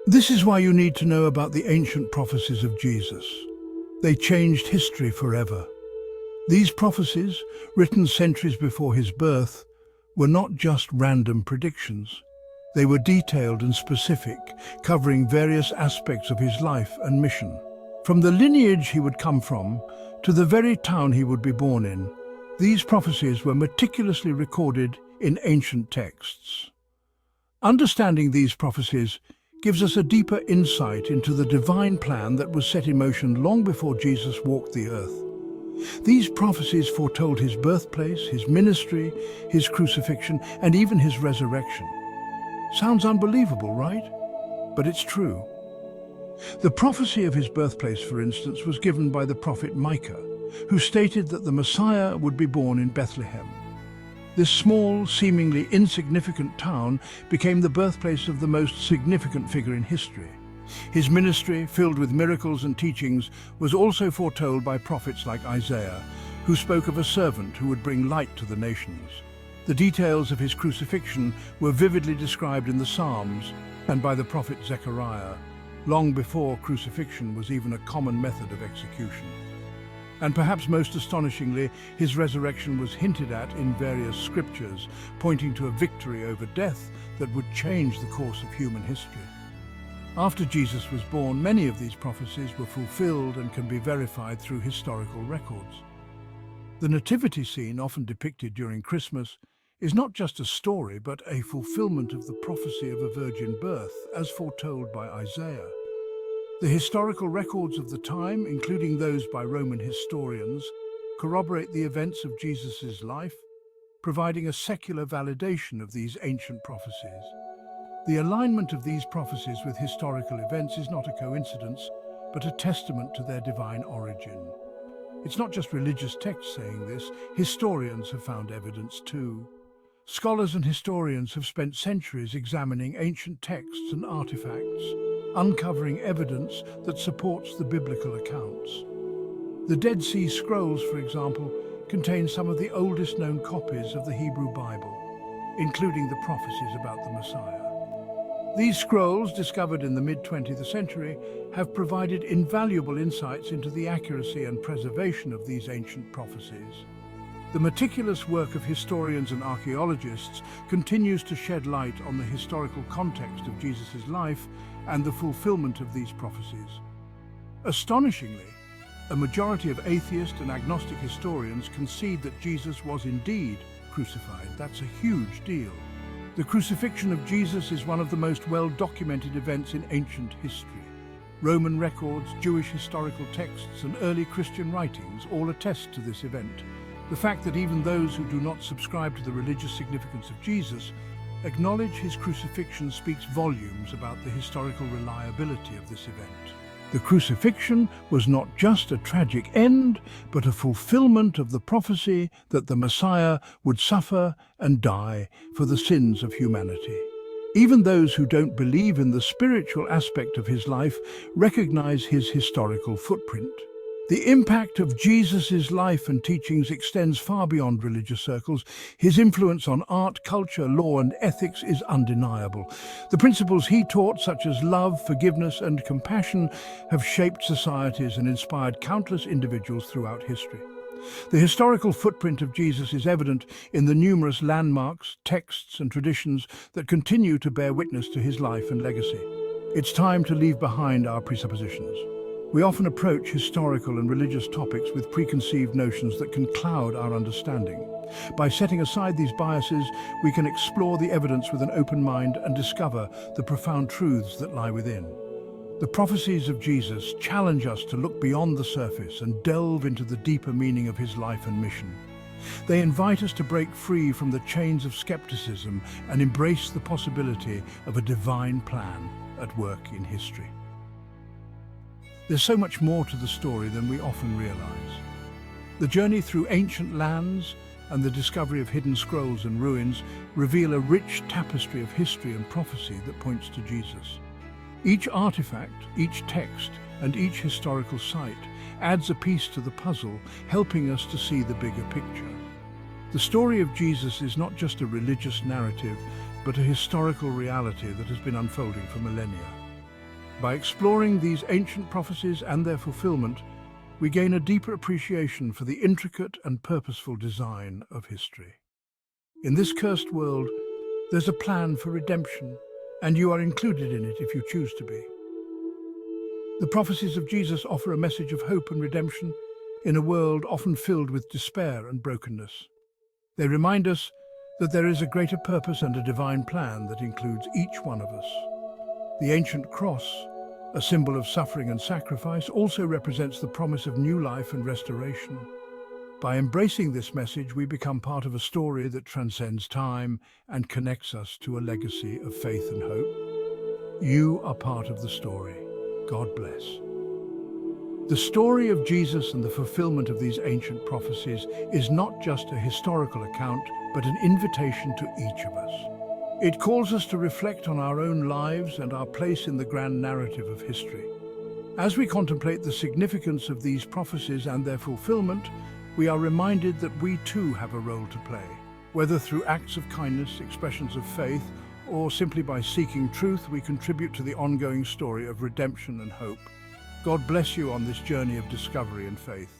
This is why you need to know about the ancient prophecies of Jesus. They changed history forever. These prophecies, written centuries before his birth, were not just random predictions. They were detailed and specific, covering various aspects of his life and mission. From the lineage he would come from to the very town he would be born in, these prophecies were meticulously recorded in ancient texts. Understanding these prophecies gives us a deeper insight into the divine plan that was set in motion long before Jesus walked the earth. These prophecies foretold his birthplace, his ministry, his crucifixion, and even his resurrection. Sounds unbelievable, right? But it's true. The prophecy of his birthplace, for instance, was given by the prophet Micah, who stated that the Messiah would be born in Bethlehem. This small, seemingly insignificant town became the birthplace of the most significant figure in history. His ministry, filled with miracles and teachings, was also foretold by prophets like Isaiah, who spoke of a servant who would bring light to the nations. The details of his crucifixion were vividly described in the Psalms and by the prophet Zechariah, long before crucifixion was even a common method of execution. And perhaps most astonishingly, his resurrection was hinted at in various scriptures, pointing to a victory over death that would change the course of human history. After Jesus was born, many of these prophecies were fulfilled and can be verified through historical records. The nativity scene, often depicted during Christmas, is not just a story, but a fulfillment of the prophecy of a virgin birth, as foretold by Isaiah. The historical records of the time, including those by Roman historians, corroborate the events of Jesus' life, providing a secular validation of these ancient prophecies. The alignment of these prophecies with historical events is not a coincidence, but a testament to their divine origin. It's not just religious texts saying this, historians have found evidence too. Scholars and historians have spent centuries examining ancient texts and artifacts, uncovering evidence that supports the biblical accounts. The Dead Sea Scrolls, for example, contain some of the oldest known copies of the Hebrew Bible, including the prophecies about the Messiah. These scrolls, discovered in the mid-20th century, have provided invaluable insights into the accuracy and preservation of these ancient prophecies. The meticulous work of historians and archaeologists continues to shed light on the historical context of Jesus' life and the fulfillment of these prophecies. Astonishingly, a majority of atheist and agnostic historians concede that Jesus was indeed crucified. That's a huge deal. The crucifixion of Jesus is one of the most well-documented events in ancient history. Roman records, Jewish historical texts, and early Christian writings all attest to this event. The fact that even those who do not subscribe to the religious significance of Jesus acknowledge his crucifixion speaks volumes about the historical reliability of this event. The crucifixion was not just a tragic end, but a fulfillment of the prophecy that the Messiah would suffer and die for the sins of humanity. Even those who don't believe in the spiritual aspect of his life recognize his historical footprint. The impact of Jesus' life and teachings extends far beyond religious circles. His influence on art, culture, law, and ethics is undeniable. The principles he taught, such as love, forgiveness, and compassion, have shaped societies and inspired countless individuals throughout history. The historical footprint of Jesus is evident in the numerous landmarks, texts, and traditions that continue to bear witness to his life and legacy. It's time to leave behind our presuppositions. We often approach historical and religious topics with preconceived notions that can cloud our understanding. By setting aside these biases, we can explore the evidence with an open mind and discover the profound truths that lie within. The prophecies of Jesus challenge us to look beyond the surface and delve into the deeper meaning of his life and mission. They invite us to break free from the chains of skepticism and embrace the possibility of a divine plan at work in history. There's so much more to the story than we often realize. The journey through ancient lands and the discovery of hidden scrolls and ruins reveal a rich tapestry of history and prophecy that points to Jesus. Each artifact, each text, and each historical site adds a piece to the puzzle, helping us to see the bigger picture. The story of Jesus is not just a religious narrative, but a historical reality that has been unfolding for millennia. By exploring these ancient prophecies and their fulfillment, we gain a deeper appreciation for the intricate and purposeful design of history. In this cursed world, there's a plan for redemption, and you are included in it if you choose to be. The prophecies of Jesus offer a message of hope and redemption in a world often filled with despair and brokenness. They remind us that there is a greater purpose and a divine plan that includes each one of us. The ancient cross, a symbol of suffering and sacrifice, also represents the promise of new life and restoration. By embracing this message, we become part of a story that transcends time and connects us to a legacy of faith and hope. You are part of the story. God bless. The story of Jesus and the fulfillment of these ancient prophecies is not just a historical account, but an invitation to each of us. It calls us to reflect on our own lives and our place in the grand narrative of history. As we contemplate the significance of these prophecies and their fulfillment, we are reminded that we too have a role to play. Whether through acts of kindness, expressions of faith, or simply by seeking truth, we contribute to the ongoing story of redemption and hope. God bless you on this journey of discovery and faith.